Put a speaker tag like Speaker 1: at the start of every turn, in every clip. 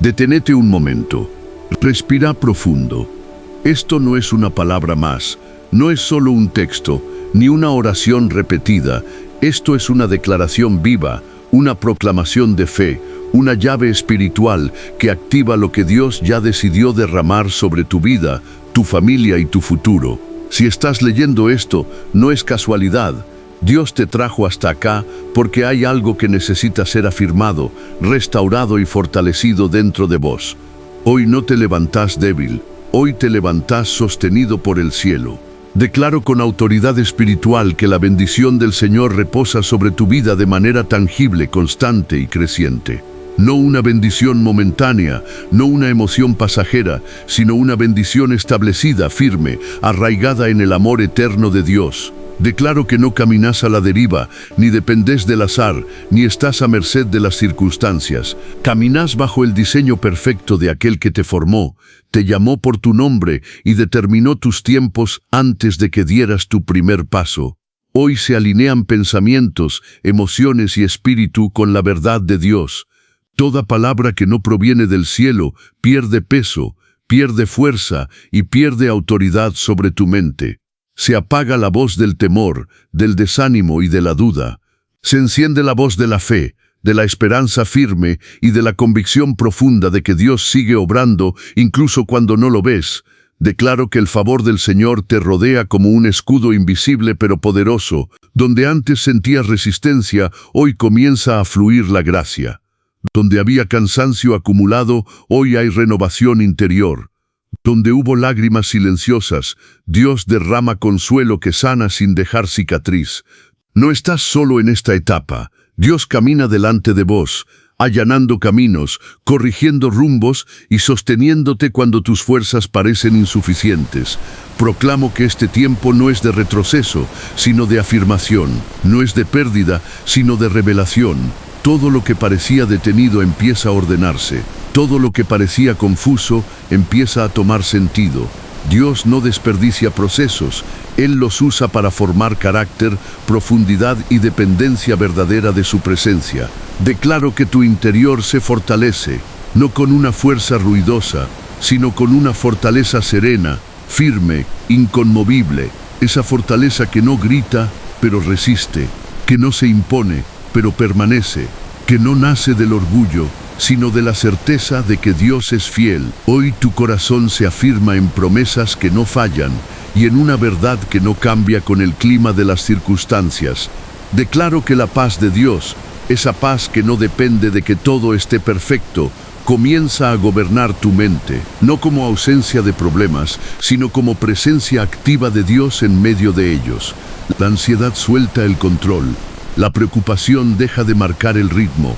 Speaker 1: Detenete un momento. Respira profundo. Esto no es una palabra más, no es solo un texto, ni una oración repetida. Esto es una declaración viva, una proclamación de fe, una llave espiritual que activa lo que Dios ya decidió derramar sobre tu vida, tu familia y tu futuro. Si estás leyendo esto, no es casualidad. Dios te trajo hasta acá porque hay algo que necesita ser afirmado, restaurado y fortalecido dentro de vos. Hoy no te levantás débil, hoy te levantás sostenido por el cielo. Declaro con autoridad espiritual que la bendición del Señor reposa sobre tu vida de manera tangible, constante y creciente. No una bendición momentánea, no una emoción pasajera, sino una bendición establecida, firme, arraigada en el amor eterno de Dios. Declaro que no caminas a la deriva, ni dependés del azar, ni estás a merced de las circunstancias. Caminas bajo el diseño perfecto de aquel que te formó, te llamó por tu nombre y determinó tus tiempos antes de que dieras tu primer paso. Hoy se alinean pensamientos, emociones y espíritu con la verdad de Dios. Toda palabra que no proviene del cielo pierde peso, pierde fuerza y pierde autoridad sobre tu mente. Se apaga la voz del temor, del desánimo y de la duda. Se enciende la voz de la fe, de la esperanza firme y de la convicción profunda de que Dios sigue obrando incluso cuando no lo ves. Declaro que el favor del Señor te rodea como un escudo invisible pero poderoso. Donde antes sentías resistencia, hoy comienza a fluir la gracia. Donde había cansancio acumulado, hoy hay renovación interior. Donde hubo lágrimas silenciosas, Dios derrama consuelo que sana sin dejar cicatriz. No estás solo en esta etapa. Dios camina delante de vos, allanando caminos, corrigiendo rumbos y sosteniéndote cuando tus fuerzas parecen insuficientes. Proclamo que este tiempo no es de retroceso, sino de afirmación. No es de pérdida, sino de revelación. Todo lo que parecía detenido empieza a ordenarse. Todo lo que parecía confuso empieza a tomar sentido. Dios no desperdicia procesos. Él los usa para formar carácter, profundidad y dependencia verdadera de su presencia. Declaro que tu interior se fortalece, no con una fuerza ruidosa, sino con una fortaleza serena, firme, inconmovible. Esa fortaleza que no grita, pero resiste, que no se impone, pero permanece, que no nace del orgullo, sino de la certeza de que Dios es fiel. Hoy tu corazón se afirma en promesas que no fallan y en una verdad que no cambia con el clima de las circunstancias. Declaro que la paz de Dios, esa paz que no depende de que todo esté perfecto, comienza a gobernar tu mente, no como ausencia de problemas, sino como presencia activa de Dios en medio de ellos. La ansiedad suelta el control. La preocupación deja de marcar el ritmo.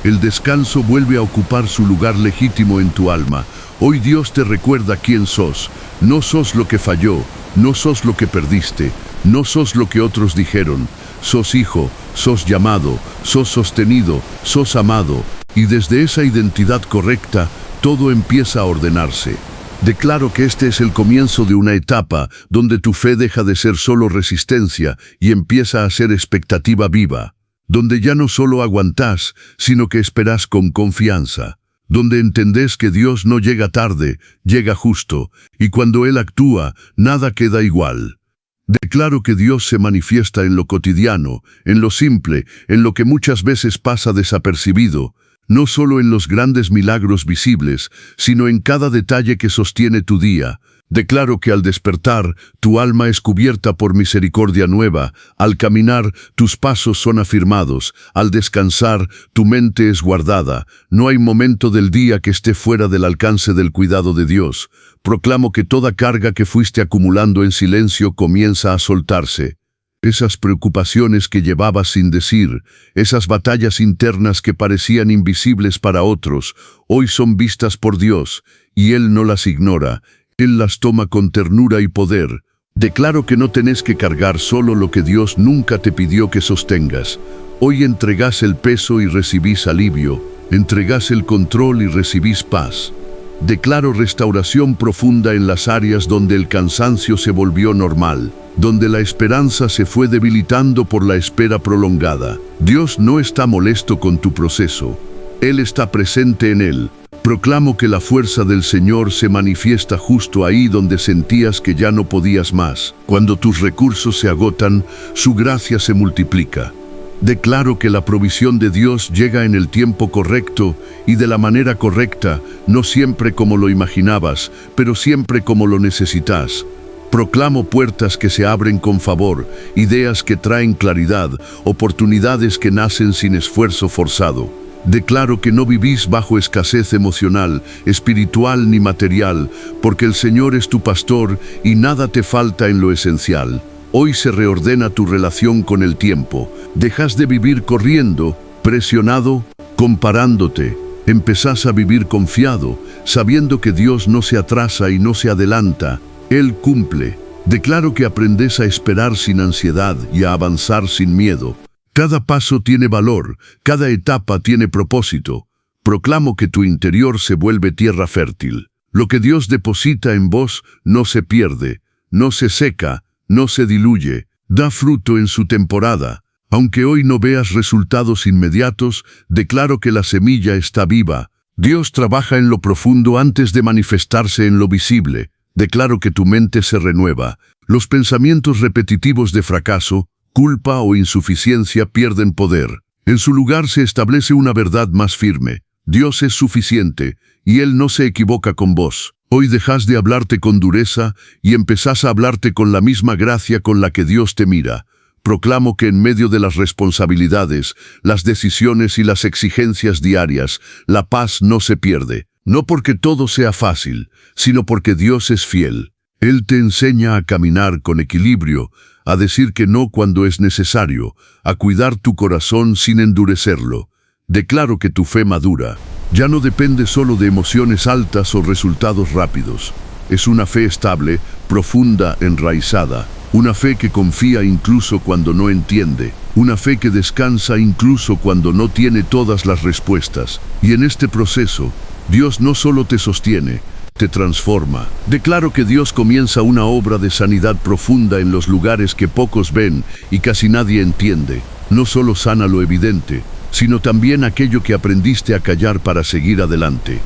Speaker 1: El descanso vuelve a ocupar su lugar legítimo en tu alma. Hoy Dios te recuerda quién sos. No sos lo que falló, no sos lo que perdiste, no sos lo que otros dijeron. Sos hijo, sos llamado, sos sostenido, sos amado. Y desde esa identidad correcta, todo empieza a ordenarse. Declaro que este es el comienzo de una etapa donde tu fe deja de ser solo resistencia y empieza a ser expectativa viva, donde ya no solo aguantás, sino que esperás con confianza, donde entendés que Dios no llega tarde, llega justo, y cuando Él actúa, nada queda igual. Declaro que Dios se manifiesta en lo cotidiano, en lo simple, en lo que muchas veces pasa desapercibido, no solo en los grandes milagros visibles, sino en cada detalle que sostiene tu día. Declaro que al despertar, tu alma es cubierta por misericordia nueva, al caminar, tus pasos son afirmados, al descansar, tu mente es guardada. No hay momento del día que esté fuera del alcance del cuidado de Dios. Proclamo que toda carga que fuiste acumulando en silencio comienza a soltarse. Esas preocupaciones que llevabas sin decir, esas batallas internas que parecían invisibles para otros, hoy son vistas por Dios, y Él no las ignora. Él las toma con ternura y poder. Declaro que no tenés que cargar solo lo que Dios nunca te pidió que sostengas. Hoy entregás el peso y recibís alivio, entregás el control y recibís paz. Declaro restauración profunda en las áreas donde el cansancio se volvió normal, donde la esperanza se fue debilitando por la espera prolongada. Dios no está molesto con tu proceso. Él está presente en él. Proclamo que la fuerza del Señor se manifiesta justo ahí donde sentías que ya no podías más. Cuando tus recursos se agotan, su gracia se multiplica. Declaro que la provisión de Dios llega en el tiempo correcto y de la manera correcta, no siempre como lo imaginabas, pero siempre como lo necesitas. Proclamo puertas que se abren con favor, ideas que traen claridad, oportunidades que nacen sin esfuerzo forzado. Declaro que no vivís bajo escasez emocional, espiritual ni material, porque el Señor es tu pastor y nada te falta en lo esencial. Hoy se reordena tu relación con el tiempo. Dejas de vivir corriendo, presionado, comparándote. Empezás a vivir confiado, sabiendo que Dios no se atrasa y no se adelanta. Él cumple. Declaro que aprendes a esperar sin ansiedad y a avanzar sin miedo. Cada paso tiene valor, cada etapa tiene propósito. Proclamo que tu interior se vuelve tierra fértil. Lo que Dios deposita en vos no se pierde, no se seca, no se diluye, da fruto en su temporada. Aunque hoy no veas resultados inmediatos, declaro que la semilla está viva. Dios trabaja en lo profundo antes de manifestarse en lo visible. Declaro que tu mente se renueva. Los pensamientos repetitivos de fracaso, culpa o insuficiencia pierden poder. En su lugar se establece una verdad más firme. Dios es suficiente y Él no se equivoca con vos. Hoy dejas de hablarte con dureza y empezás a hablarte con la misma gracia con la que Dios te mira. Proclamo que en medio de las responsabilidades, las decisiones y las exigencias diarias, la paz no se pierde. No porque todo sea fácil, sino porque Dios es fiel. Él te enseña a caminar con equilibrio, a decir que no cuando es necesario, a cuidar tu corazón sin endurecerlo. Declaro que tu fe madura. Ya no depende solo de emociones altas o resultados rápidos. Es una fe estable, profunda, enraizada. Una fe que confía incluso cuando no entiende. Una fe que descansa incluso cuando no tiene todas las respuestas. Y en este proceso, Dios no solo te sostiene, te transforma. Declaro que Dios comienza una obra de sanidad profunda en los lugares que pocos ven y casi nadie entiende. No solo sana lo evidente, sino también aquello que aprendiste a callar para seguir adelante.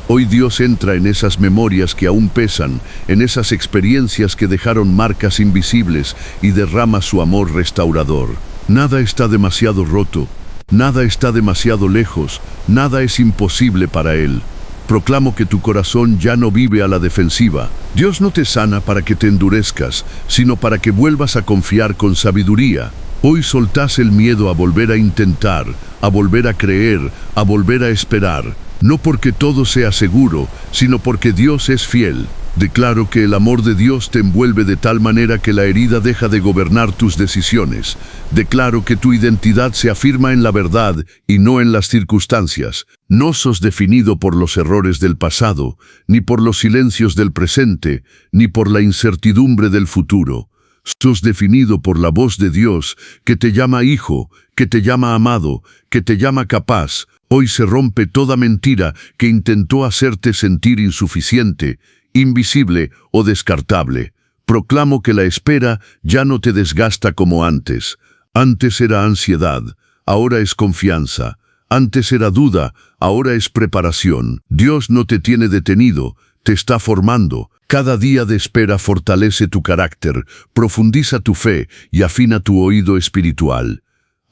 Speaker 1: Hoy Dios entra en esas memorias que aún pesan, en esas experiencias que dejaron marcas invisibles y derrama su amor restaurador. Nada está demasiado roto, nada está demasiado lejos, nada es imposible para Él. Proclamo que tu corazón ya no vive a la defensiva. Dios no te sana para que te endurezcas, sino para que vuelvas a confiar con sabiduría. Hoy soltás el miedo a volver a intentar, a volver a creer, a volver a esperar. No porque todo sea seguro, sino porque Dios es fiel. Declaro que el amor de Dios te envuelve de tal manera que la herida deja de gobernar tus decisiones. Declaro que tu identidad se afirma en la verdad y no en las circunstancias. No sos definido por los errores del pasado, ni por los silencios del presente, ni por la incertidumbre del futuro. Sos definido por la voz de Dios, que te llama hijo, que te llama amado, que te llama capaz. Hoy se rompe toda mentira que intentó hacerte sentir insuficiente, invisible o descartable. Proclamo que la espera ya no te desgasta como antes. Antes era ansiedad, ahora es confianza. Antes era duda, ahora es preparación. Dios no te tiene detenido, te está formando. Cada día de espera fortalece tu carácter, profundiza tu fe y afina tu oído espiritual.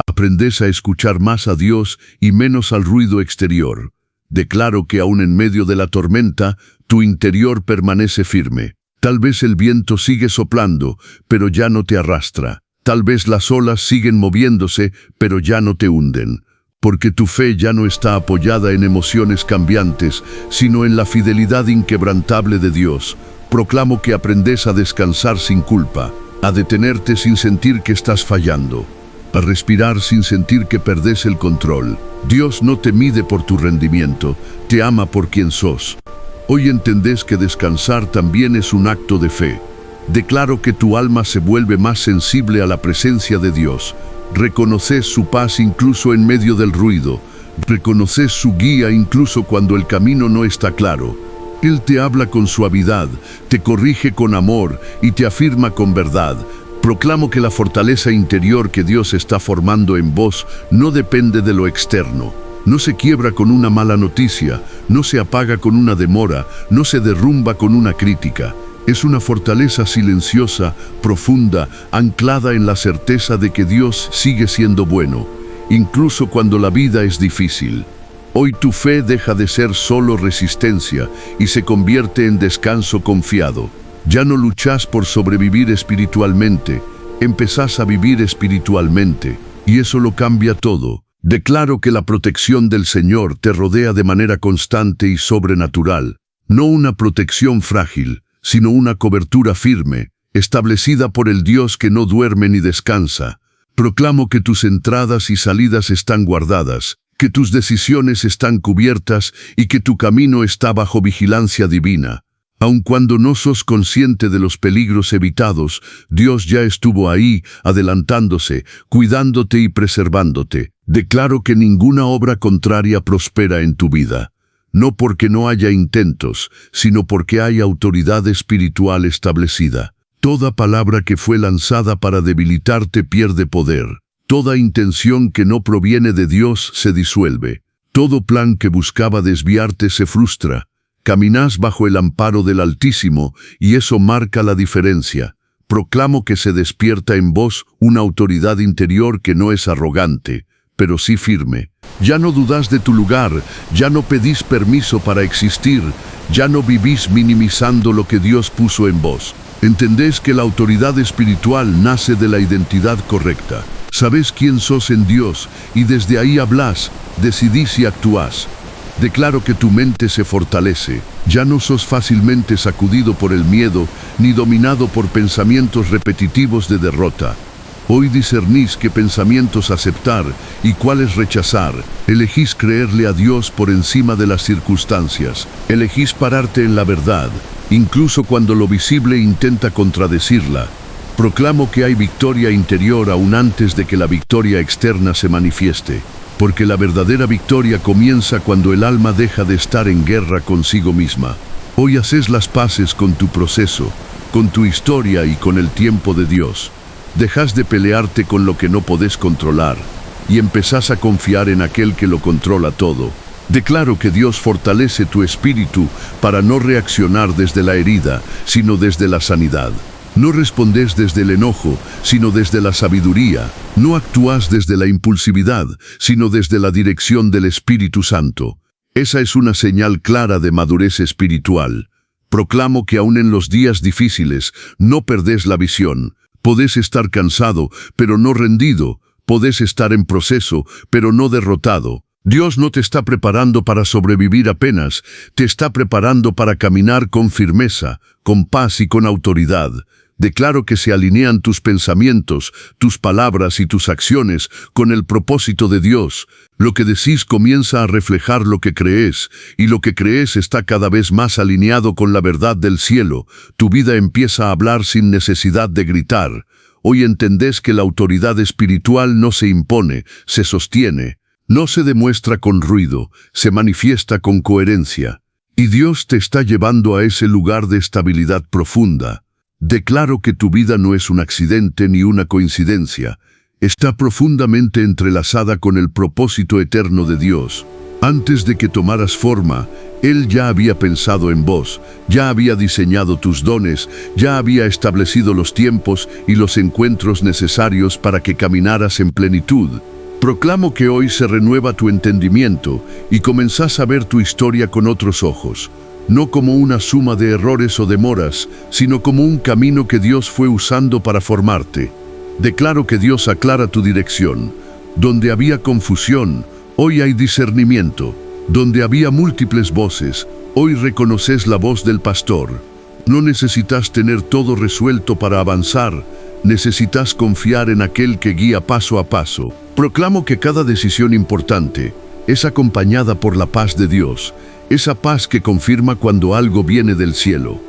Speaker 1: Aprendes a escuchar más a Dios y menos al ruido exterior. Declaro que aún en medio de la tormenta, tu interior permanece firme. Tal vez el viento sigue soplando, pero ya no te arrastra. Tal vez las olas siguen moviéndose, pero ya no te hunden. Porque tu fe ya no está apoyada en emociones cambiantes, sino en la fidelidad inquebrantable de Dios. Proclamo que aprendes a descansar sin culpa, a detenerte sin sentir que estás fallando, a respirar sin sentir que perdés el control. Dios no te mide por tu rendimiento, te ama por quien sos. Hoy entendés que descansar también es un acto de fe. Declaro que tu alma se vuelve más sensible a la presencia de Dios. Reconoces su paz incluso en medio del ruido. Reconoces su guía incluso cuando el camino no está claro. Él te habla con suavidad, te corrige con amor y te afirma con verdad. Proclamo que la fortaleza interior que Dios está formando en vos no depende de lo externo. No se quiebra con una mala noticia, no se apaga con una demora, no se derrumba con una crítica. Es una fortaleza silenciosa, profunda, anclada en la certeza de que Dios sigue siendo bueno, incluso cuando la vida es difícil. Hoy tu fe deja de ser solo resistencia y se convierte en descanso confiado. Ya no luchas por sobrevivir espiritualmente, empezás a vivir espiritualmente, y eso lo cambia todo. Declaro que la protección del Señor te rodea de manera constante y sobrenatural, no una protección frágil, sino una cobertura firme, establecida por el Dios que no duerme ni descansa. Proclamo que tus entradas y salidas están guardadas, que tus decisiones están cubiertas y que tu camino está bajo vigilancia divina. Aun cuando no sos consciente de los peligros evitados, Dios ya estuvo ahí, adelantándose, cuidándote y preservándote. Declaro que ninguna obra contraria prospera en tu vida. No porque no haya intentos, sino porque hay autoridad espiritual establecida. Toda palabra que fue lanzada para debilitarte pierde poder. Toda intención que no proviene de Dios se disuelve. Todo plan que buscaba desviarte se frustra. Caminás bajo el amparo del Altísimo y eso marca la diferencia. Proclamo que se despierta en vos una autoridad interior que no es arrogante, pero sí firme. Ya no dudás de tu lugar, ya no pedís permiso para existir, ya no vivís minimizando lo que Dios puso en vos. Entendés que la autoridad espiritual nace de la identidad correcta. Sabés quién sos en Dios y desde ahí hablás, decidís y actuás. Declaro que tu mente se fortalece. Ya no sos fácilmente sacudido por el miedo ni dominado por pensamientos repetitivos de derrota. Hoy discernís qué pensamientos aceptar y cuáles rechazar. Elegís creerle a Dios por encima de las circunstancias. Elegís pararte en la verdad, incluso cuando lo visible intenta contradecirla. Proclamo que hay victoria interior aún antes de que la victoria externa se manifieste. Porque la verdadera victoria comienza cuando el alma deja de estar en guerra consigo misma. Hoy haces las paces con tu proceso, con tu historia y con el tiempo de Dios. Dejas de pelearte con lo que no podés controlar y empezás a confiar en aquel que lo controla todo. Declaro que Dios fortalece tu espíritu para no reaccionar desde la herida, sino desde la sanidad. No respondés desde el enojo, sino desde la sabiduría. No actúas desde la impulsividad, sino desde la dirección del Espíritu Santo. Esa es una señal clara de madurez espiritual. Proclamo que aún en los días difíciles no perdés la visión. Podés estar cansado, pero no rendido. Podés estar en proceso, pero no derrotado. Dios no te está preparando para sobrevivir apenas, te está preparando para caminar con firmeza, con paz y con autoridad. Declaro que se alinean tus pensamientos, tus palabras y tus acciones con el propósito de Dios. Lo que decís comienza a reflejar lo que crees, y lo que crees está cada vez más alineado con la verdad del cielo. Tu vida empieza a hablar sin necesidad de gritar. Hoy entendés que la autoridad espiritual no se impone, se sostiene. No se demuestra con ruido, se manifiesta con coherencia. Y Dios te está llevando a ese lugar de estabilidad profunda. Declaro que tu vida no es un accidente ni una coincidencia. Está profundamente entrelazada con el propósito eterno de Dios. Antes de que tomaras forma, Él ya había pensado en vos, ya había diseñado tus dones, ya había establecido los tiempos y los encuentros necesarios para que caminaras en plenitud. Proclamo que hoy se renueva tu entendimiento y comenzás a ver tu historia con otros ojos. No como una suma de errores o demoras, sino como un camino que Dios fue usando para formarte. Declaro que Dios aclara tu dirección. Donde había confusión, hoy hay discernimiento. Donde había múltiples voces, hoy reconoces la voz del pastor. No necesitas tener todo resuelto para avanzar, necesitas confiar en aquel que guía paso a paso. Proclamo que cada decisión importante es acompañada por la paz de Dios, esa paz que confirma cuando algo viene del cielo.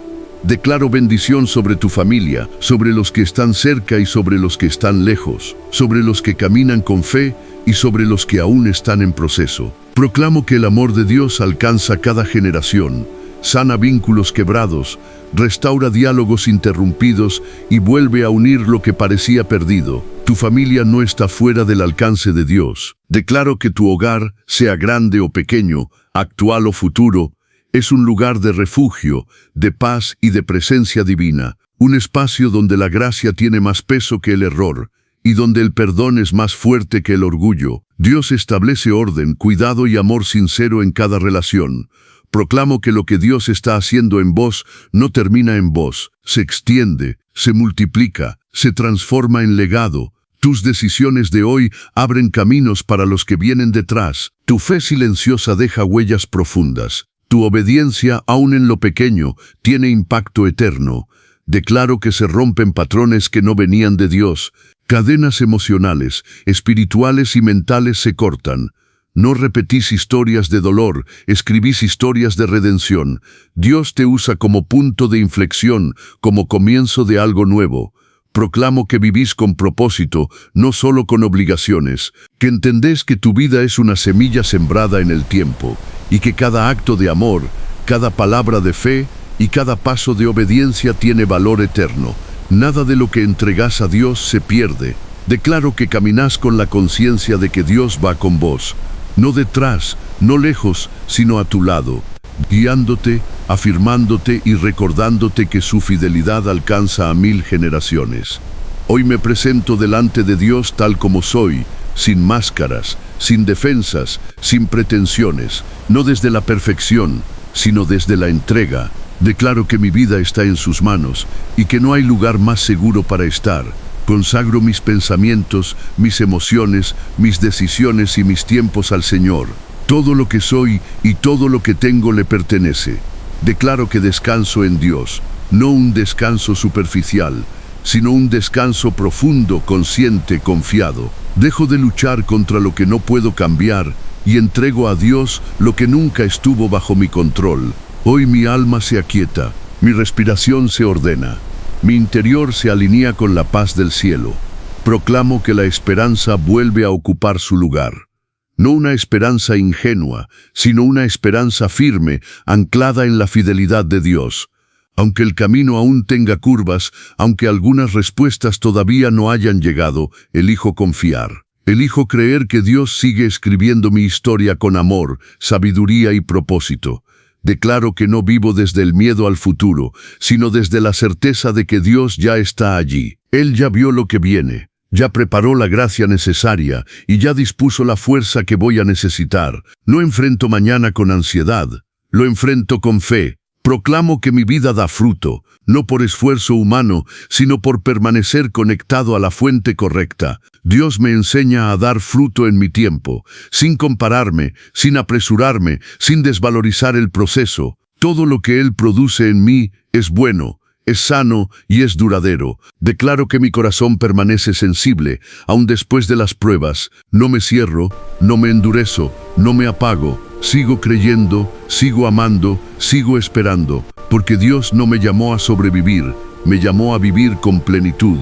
Speaker 1: Declaro bendición sobre tu familia, sobre los que están cerca y sobre los que están lejos, sobre los que caminan con fe y sobre los que aún están en proceso. Proclamo que el amor de Dios alcanza cada generación, sana vínculos quebrados, restaura diálogos interrumpidos y vuelve a unir lo que parecía perdido. Tu familia no está fuera del alcance de Dios. Declaro que tu hogar, sea grande o pequeño, actual o futuro, es un lugar de refugio, de paz y de presencia divina. Un espacio donde la gracia tiene más peso que el error y donde el perdón es más fuerte que el orgullo. Dios establece orden, cuidado y amor sincero en cada relación. Proclamo que lo que Dios está haciendo en vos no termina en vos, se extiende, se multiplica, se transforma en legado. Tus decisiones de hoy abren caminos para los que vienen detrás. Tu fe silenciosa deja huellas profundas. Tu obediencia, aun en lo pequeño, tiene impacto eterno. Declaro que se rompen patrones que no venían de Dios. Cadenas emocionales, espirituales y mentales se cortan. No repetís historias de dolor, escribís historias de redención. Dios te usa como punto de inflexión, como comienzo de algo nuevo. Proclamo que vivís con propósito, no solo con obligaciones, que entendés que tu vida es una semilla sembrada en el tiempo, y que cada acto de amor, cada palabra de fe y cada paso de obediencia tiene valor eterno. Nada de lo que entregás a Dios se pierde. Declaro que caminás con la conciencia de que Dios va con vos, no detrás, no lejos, sino a tu lado, guiándote, afirmándote y recordándote que su fidelidad alcanza a 1000 generaciones. Hoy me presento delante de Dios tal como soy, sin máscaras, sin defensas, sin pretensiones, no desde la perfección, sino desde la entrega. Declaro que mi vida está en sus manos y que no hay lugar más seguro para estar. Consagro mis pensamientos, mis emociones, mis decisiones y mis tiempos al Señor. Todo lo que soy y todo lo que tengo le pertenece. Declaro que descanso en Dios, no un descanso superficial, sino un descanso profundo, consciente, confiado. Dejo de luchar contra lo que no puedo cambiar y entrego a Dios lo que nunca estuvo bajo mi control. Hoy mi alma se aquieta, mi respiración se ordena, mi interior se alinea con la paz del cielo. Proclamo que la esperanza vuelve a ocupar su lugar. No una esperanza ingenua, sino una esperanza firme, anclada en la fidelidad de Dios. Aunque el camino aún tenga curvas, aunque algunas respuestas todavía no hayan llegado, elijo confiar. Elijo creer que Dios sigue escribiendo mi historia con amor, sabiduría y propósito. Declaro que no vivo desde el miedo al futuro, sino desde la certeza de que Dios ya está allí. Él ya vio lo que viene, ya preparó la gracia necesaria y ya dispuso la fuerza que voy a necesitar. No enfrento mañana con ansiedad, lo enfrento con fe. Proclamo que mi vida da fruto, no por esfuerzo humano, sino por permanecer conectado a la fuente correcta. Dios me enseña a dar fruto en mi tiempo, sin compararme, sin apresurarme, sin desvalorizar el proceso. Todo lo que Él produce en mí es bueno, es sano y es duradero. Declaro que mi corazón permanece sensible, aun después de las pruebas. No me cierro, no me endurezco, no me apago. Sigo creyendo, sigo amando, sigo esperando, porque Dios no me llamó a sobrevivir, me llamó a vivir con plenitud.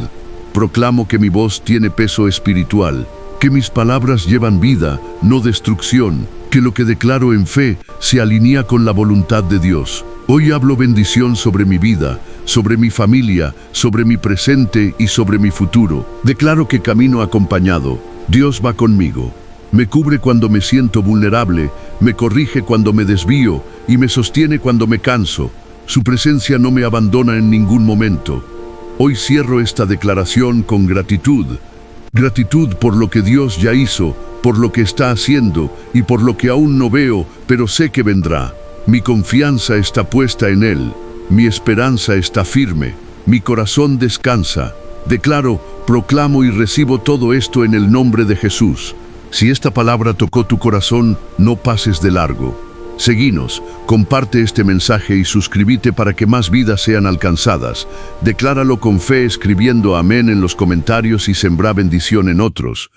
Speaker 1: Proclamo que mi voz tiene peso espiritual, que mis palabras llevan vida, no destrucción, que lo que declaro en fe se alinea con la voluntad de Dios. Hoy hablo bendición sobre mi vida, sobre mi familia, sobre mi presente y sobre mi futuro. Declaro que camino acompañado. Dios va conmigo. Me cubre cuando me siento vulnerable, me corrige cuando me desvío y me sostiene cuando me canso. Su presencia no me abandona en ningún momento. Hoy cierro esta declaración con gratitud. Gratitud por lo que Dios ya hizo, por lo que está haciendo y por lo que aún no veo, pero sé que vendrá. Mi confianza está puesta en Él. Mi esperanza está firme. Mi corazón descansa. Declaro, proclamo y recibo todo esto en el nombre de Jesús. Si esta palabra tocó tu corazón, no pases de largo. Seguinos, comparte este mensaje y suscríbete para que más vidas sean alcanzadas. Decláralo con fe escribiendo amén en los comentarios y sembra bendición en otros.